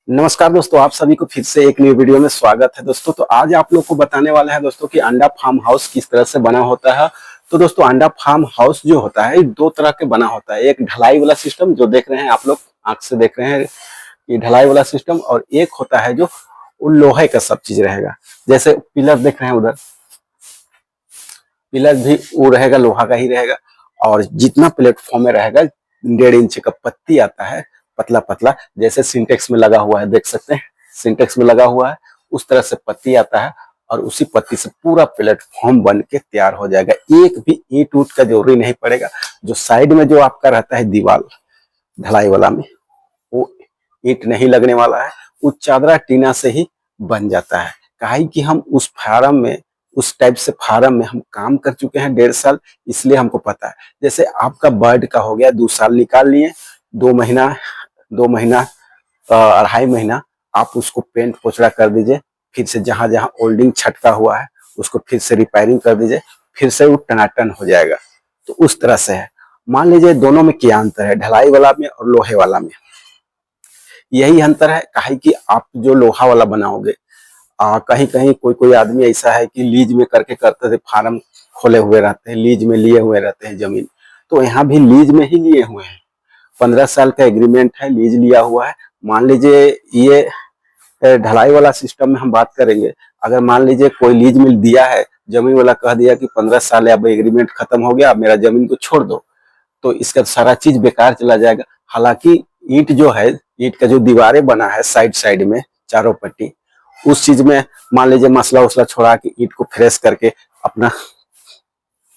नमस्कार दोस्तों, आप सभी को फिर से एक नई वीडियो में स्वागत है दोस्तों। तो आज आप लोग को बताने वाला है दोस्तों कि अंडा फार्म हाउस किस तरह से बना होता है। तो दोस्तों अंडा फार्म हाउस जो होता है दो तरह के बना होता है। एक ढलाई वाला सिस्टम जो देख रहे हैं आप लोग आंख से देख रहे हैं, ये ढलाई वाला सिस्टम, और एक होता है जो वो लोहे का सब चीज रहेगा। जैसे पिलर देख रहे हैं उधर, पिलर भी वो रहेगा, लोहा का ही रहेगा। और जितना प्लेटफॉर्म में रहेगा 1.5 इंच का पत्ती आता है, पतला पतला, जैसे सिंटेक्स में लगा हुआ है, देख सकते हैं सिंटेक्स में लगा हुआ है, उस तरह से पत्ती आता है। और उसी पत्ती से पूरा प्लेटफॉर्म बन के तैयार हो जाएगा। एक भी ईंट उट का जरूरी नहीं पड़ेगा। जो साइड में जो आपका रहता है दीवार ढलाई वाला में, वो ईंट नहीं लगने वाला है, वो चादरा टीना से ही बन जाता है। काहे कि हम उस फार्म में, उस टाइप से फार्म में हम काम कर चुके हैं 1.5 साल, इसलिए हमको पता है। जैसे आपका बर्ड का हो गया 2 साल निकाल लिए, 2 महीना 2 महीना 2.5 महीना आप उसको पेंट पोछड़ा कर दीजिए। फिर से जहां जहां ओल्डिंग छटका हुआ है उसको फिर से रिपेयरिंग कर दीजिए, फिर से वो टनाटन हो जाएगा। तो उस तरह से है। मान लीजिए दोनों में क्या अंतर है, ढलाई वाला में और लोहे वाला में? यही अंतर है, काहे कि आप जो लोहा वाला बनाओगे, कहीं कहीं कोई कोई आदमी ऐसा है कि लीज में करके करते थे, फार्म खोले हुए रहते हैं, लीज में लिए हुए रहते हैं जमीन। तो यहाँ भी लीज में ही लिए हुए हैं। 15 साल का एग्रीमेंट है, लीज लिया हुआ है। मान लीजिए ये ढलाई वाला सिस्टम में हम बात करेंगे। अगर मान लीजिए कोई लीज में दिया है, जमीन वाला कह दिया कि 15 साल है, अब एग्रीमेंट खत्म हो गया, अब मेरा जमीन को छोड़ दो, तो इसका सारा चीज बेकार चला जाएगा। हालांकि ईंट जो है, ईंट का जो दीवारें बना है साइड साइड में चारों पट्टी, उस चीज में मान लीजिए मसला उसला छोड़ा के ईंट को फ्रेश करके अपना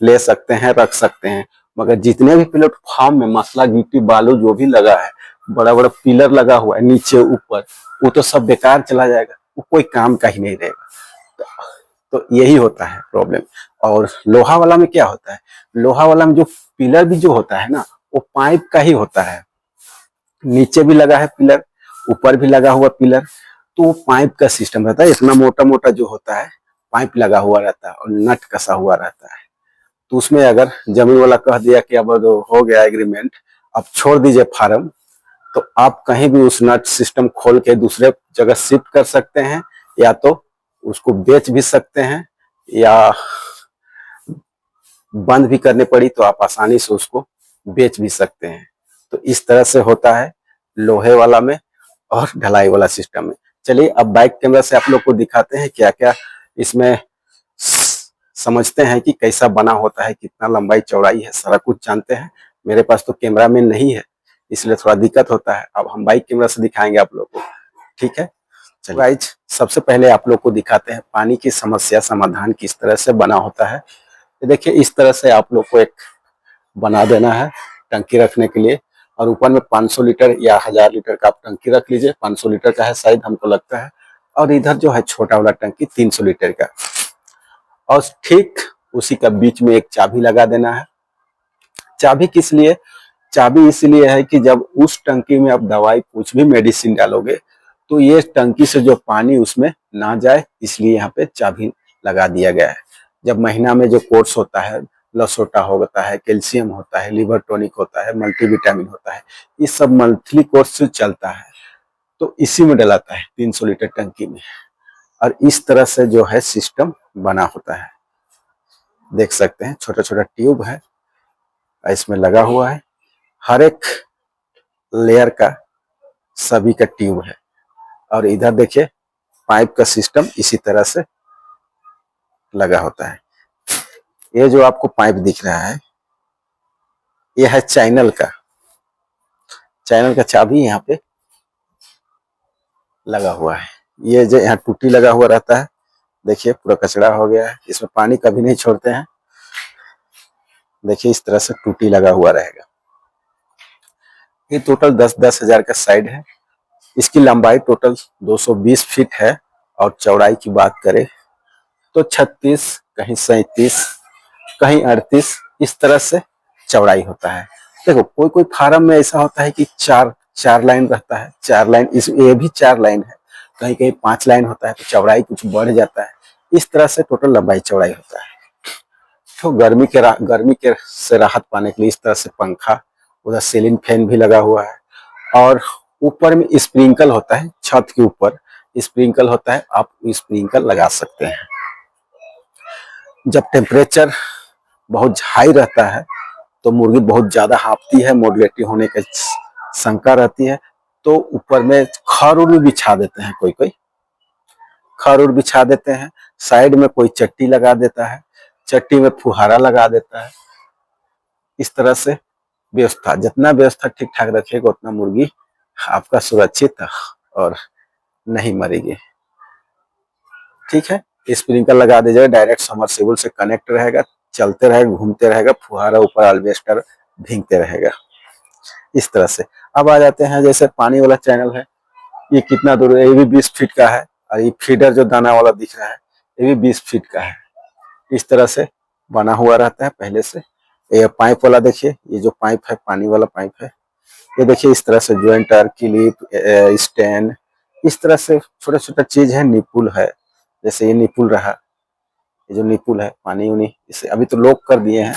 ले सकते हैं, रख सकते हैं। मगर जितने भी प्लेटफॉर्म में मसला गिट्टी बालू जो भी लगा है, बड़ा बड़ा पिलर लगा हुआ है नीचे ऊपर, वो तो सब बेकार चला जाएगा, वो कोई काम का ही नहीं रहेगा। तो यही होता है प्रॉब्लम। और लोहा वाला में क्या होता है, लोहा वाला में जो पिलर भी जो होता है ना, वो पाइप का ही होता है। नीचे भी लगा है पिलर, ऊपर भी लगा हुआ पिलर, तो वो पाइप का सिस्टम रहता है। इतना मोटा मोटा जो होता है पाइप लगा हुआ रहता है और नट कसा हुआ रहता है। तो उसमें अगर जमीन वाला कह दिया कि अब हो गया एग्रीमेंट, अब छोड़ दीजिए फार्म, तो आप कहीं भी उस नट सिस्टम खोल के दूसरे जगह शिफ्ट कर सकते हैं, या तो उसको बेच भी सकते हैं, या बंद भी करने पड़ी तो आप आसानी से उसको बेच भी सकते हैं। तो इस तरह से होता है लोहे वाला में और ढलाई वाला सिस्टम में। चलिए अब बैक कैमरा से आप लोग को दिखाते हैं क्या क्या इसमें, समझते हैं कि कैसा बना होता है, कितना लंबाई चौड़ाई है, सारा कुछ जानते हैं। मेरे पास तो कैमरा मैन नहीं है, इसलिए थोड़ा दिक्कत होता है। अब हम बाइक कैमरा से दिखाएंगे आप लोग को, ठीक है। चलिए गाइस, सबसे पहले आप लोग को दिखाते हैं पानी की समस्या समाधान किस तरह से बना होता है। देखिए इस तरह से आप लोग को एक बना देना है टंकी रखने के लिए, और ऊपर में 500 लीटर या 1000 लीटर का आप टंकी रख लीजिए। 500 लीटर का है शायद, हमको लगता है। और इधर जो है छोटा वाला टंकी 300 लीटर का, और ठीक उसी का बीच में एक चाबी लगा देना है। चाबी किस लिए? चाबी इसलिए है कि जब उस टंकी में आप दवाई कुछ भी मेडिसिन डालोगे, तो ये टंकी से जो पानी उसमें ना जाए, इसलिए यहाँ पे चाबी लगा दिया गया है। जब महीना में जो कोर्स होता है, लसोटा होता है, कैल्शियम होता है, लिवर टॉनिक होता है, मल्टीविटामिन होता है, ये सब मंथली कोर्स से चलता है, तो इसी में डलाता है 300 लीटर टंकी में। और इस तरह से जो है सिस्टम बना होता है, देख सकते हैं छोटा छोटा ट्यूब है इसमें लगा हुआ है। हर एक लेयर का सभी का ट्यूब है। और इधर देखिए पाइप का सिस्टम इसी तरह से लगा होता है। ये जो आपको पाइप दिख रहा है, ये है चैनल का, चैनल का चाबी यहाँ पे लगा हुआ है। ये जो यहाँ टूटी लगा हुआ रहता है, देखिए पूरा कचरा हो गया है, इसमें पानी कभी नहीं छोड़ते हैं। देखिए इस तरह से टूटी लगा हुआ रहेगा। ये टोटल 10-10 हजार का साइड है। इसकी लंबाई टोटल 220 फीट है, और चौड़ाई की बात करें तो 36, कहीं 37, कहीं 38, इस तरह से चौड़ाई होता है। देखो कोई कोई फार्म में ऐसा होता है कि चार चार लाइन रहता है, 4 लाइन, इस ये भी 4 लाइन है, कहीं कहीं 5 लाइन होता है, तो चौड़ाई कुछ बढ़ जाता है। इस तरह से टोटल लंबाई चौड़ाई होता है। तो गर्मी के से राहत पाने के लिए इस तरह से पंखा, उधर सीलिंग फैन भी लगा हुआ है, और ऊपर में स्प्रिंकल होता है, छत के ऊपर स्प्रिंकल होता है, आप स्प्रिंकल लगा सकते हैं। जब टेम्परेचर बहुत हाई रहता है तो मुर्गी बहुत ज्यादा हाँफती है, मोर्टेलिटी होने की शंका रहती है, तो ऊपर में खर भी बिछा देते हैं, कोई कोई खर बिछा देते हैं, साइड में कोई चट्टी लगा देता है, चट्टी में फुहारा लगा देता है। इस तरह से व्यवस्था, जितना व्यवस्था ठीक ठाक रखेगा उतना मुर्गी आपका सुरक्षित और नहीं मरेगी। ठीक है, स्प्रिंकल लगा दीजिएगा, डायरेक्ट समरसेबल से कनेक्ट रहेगा, चलते रहेगा, घूमते रहेगा, फुहारा ऊपर अल्बेस्टर भींगते रहेगा। इस तरह से अब आ जाते हैं, जैसे पानी वाला चैनल है, ये कितना दूर है, ये भी 20 फीट का है, और ये फीडर जो दाना वाला दिख रहा है ये भी 20 फीट का है। इस तरह से बना हुआ रहता है पहले से। ये पाइप वाला देखिए, ये जो पाइप है पानी वाला पाइप है, ये देखिए इस तरह से ज्वाइंटर, क्लिप, स्टैंड, इस तरह से छोटा छोटा चीज है। निपुल है, जैसे ये निपुल रहा, ये जो निपुल है पानी उनी, इसे अभी तो लॉक कर दिए हैं,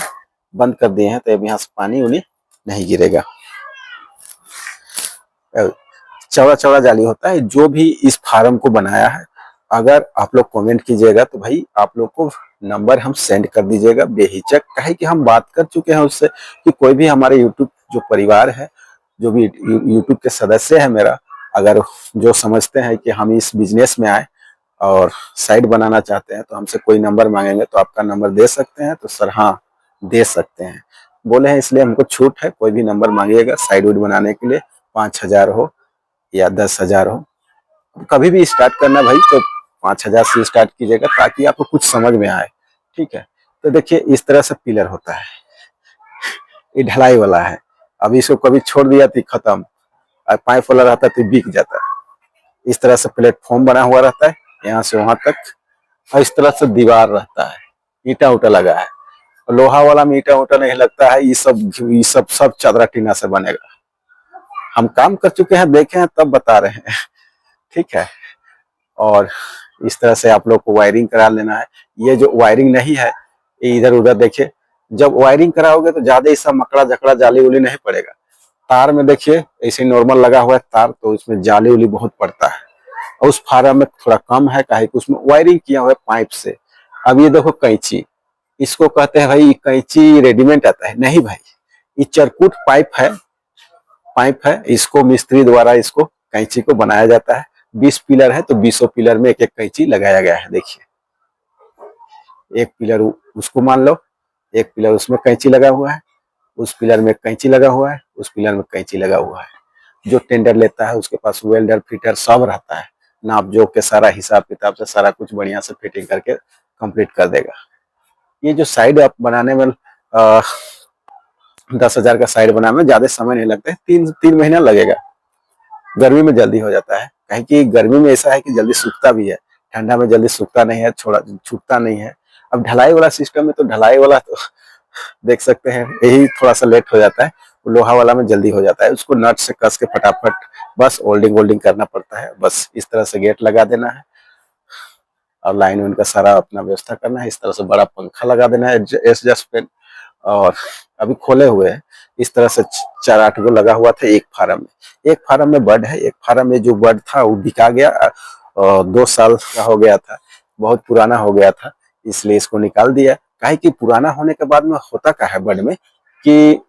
बंद कर दिए हैं, तो अब यहाँ से पानी उनी नहीं गिरेगा। चौड़ा चौड़ा जाली होता है। जो भी इस फार्म को बनाया है, अगर आप लोग कमेंट कीजिएगा तो भाई आप लोग को नंबर हम सेंड कर दीजिएगा बेहिचक, काहे कि हम बात कर चुके हैं उससे कि कोई भी हमारे यूट्यूब जो परिवार है, जो भी यूट्यूब के सदस्य है मेरा, अगर जो समझते हैं कि हम इस बिजनेस में आए और साइट बनाना चाहते हैं तो हमसे कोई नंबर मांगेंगे तो आपका नंबर दे सकते हैं, तो सर हाँ दे सकते हैं बोले हैं, इसलिए हमको छूट है। कोई भी नंबर मांगिएगा साइड वुड बनाने के लिए, 5,000 हो या 10,000 हो, कभी भी स्टार्ट करना भाई तो 5,000 से स्टार्ट कीजिएगा ताकि आपको कुछ समझ में आए। ठीक है, तो देखिए इस तरह से पिलर होता है, ये ढलाई वाला है। अब इसको कभी छोड़ दिया तो खत्म, और पाइप वाला रहता तो बिक जाता है। इस तरह से प्लेटफॉर्म बना हुआ रहता है यहाँ से वहां तक, और इस तरह से दीवार रहता है, ईटा उटा लगा है। लोहा वाला में ईटा उटा नहीं लगता है, ये सब चादरा टीना से बनेगा। हम काम कर चुके हैं, देखे हैं, तब बता रहे हैं। ठीक है, और इस तरह से आप लोग को वायरिंग करा लेना है। ये जो वायरिंग नहीं है, ये इधर उधर देखिए, जब वायरिंग कराओगे तो ज्यादा ही सब मकड़ा झकड़ा जाली उली नहीं पड़ेगा। तार में देखिए ऐसे नॉर्मल लगा हुआ है तार, तो इसमें जाली उली बहुत पड़ता है, और उस फार्म में थोड़ा कम है, काहे कि उसमें वायरिंग किया हुआ है पाइप से। अब ये देखो कैंची, इसको कहते हैं भाई कैंची रेडीमेड आता है, नहीं भाई, ये चरकुट पाइप है, इसको मिस्त्री द्वारा इसको कैंची को बनाया जाता है। 20 पिलर है तो 20 पिलर में एक एक कैंची लगाया गया है। देखिए एक पिलर उसको मान लो, एक पिलर उसमें कैंची लगा हुआ है, उस पिलर में कैंची लगा हुआ है, उस पिलर में कैंची लगा हुआ है। जो टेंडर लेता है उसके पास वेल्डर फिटर सब रहता है, नाप जोख के सारा हिसाब किताब से सारा कुछ बढ़िया से फिटिंग करके कंप्लीट कर देगा। ये जो साइड आप बनाने में 10,000 का साइड बनाने में ज्यादा समय नहीं लगता है, 3 महीना लगेगा। गर्मी में जल्दी हो जाता है, कहीं कि गर्मी में ऐसा है कि जल्दी सूखता भी है, ठंडा में जल्दी सूखता नहीं है, छोड़ा छूटता नहीं है। अब ढलाई वाला सिस्टम में तो ढलाई वाला तो देख सकते हैं यही थोड़ा सा लेट हो जाता है, लोहा वाला में जल्दी हो जाता है। उसको नट से कस के फटाफट बस ओल्डिंग वोल्डिंग करना पड़ता है। बस इस तरह से गेट लगा देना है और लाइन उनका सारा अपना व्यवस्था करना है। इस तरह से बड़ा पंखा लगा देना है एडजस्ट फैन, और अभी खोले हुए हैं। इस तरह से 4-8 गो लगा हुआ था एक फार्म में। एक फार्म में बर्ड है, एक फार्म में जो बर्ड था वो बिका गया, 2 साल का हो गया था, बहुत पुराना हो गया था, इसलिए इसको निकाल दिया। काहे कि पुराना होने के बाद में होता क्या है बर्ड में कि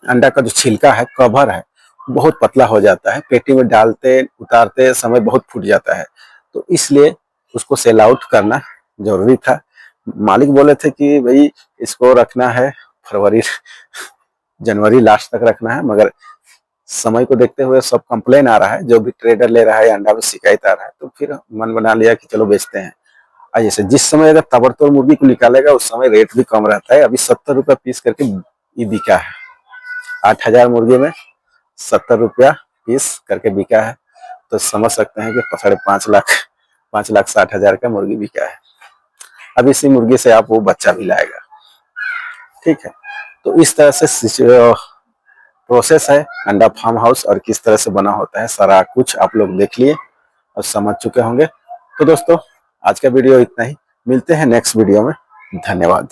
अंडा का जो छिलका है, कवर है, बहुत पतला हो जाता है, पेटी में डालते उतारते समय बहुत फूट जाता है, तो इसलिए उसको सेल आउट करना जरूरी था। मालिक बोले थे कि भाई इसको रखना है फरवरी जनवरी लास्ट तक रखना है, मगर समय को देखते हुए सब कंप्लेन आ रहा है, जो भी ट्रेडर ले रहा है अंडा में शिकायत आ रहा है, तो फिर मन बना लिया कि चलो बेचते हैं। जैसे जिस समय अगर ताबड़तोड़ मुर्गी को निकालेगा उस समय रेट भी कम रहता है। अभी 70 रुपया पीस करके ये बिका है, 8,000 मुर्गी में 70 रुपया पीस करके बिका है, तो समझ सकते हैं कि 5,60,000 का मुर्गी बिका है। अब इसी मुर्गी से आप वो बच्चा भी लाएगा। ठीक है, तो इस तरह से प्रोसेस है अंडा फार्म हाउस, और किस तरह से बना होता है सारा कुछ आप लोग देख लिए और समझ चुके होंगे। तो दोस्तों आज का वीडियो इतना ही, मिलते हैं नेक्स्ट वीडियो में, धन्यवाद।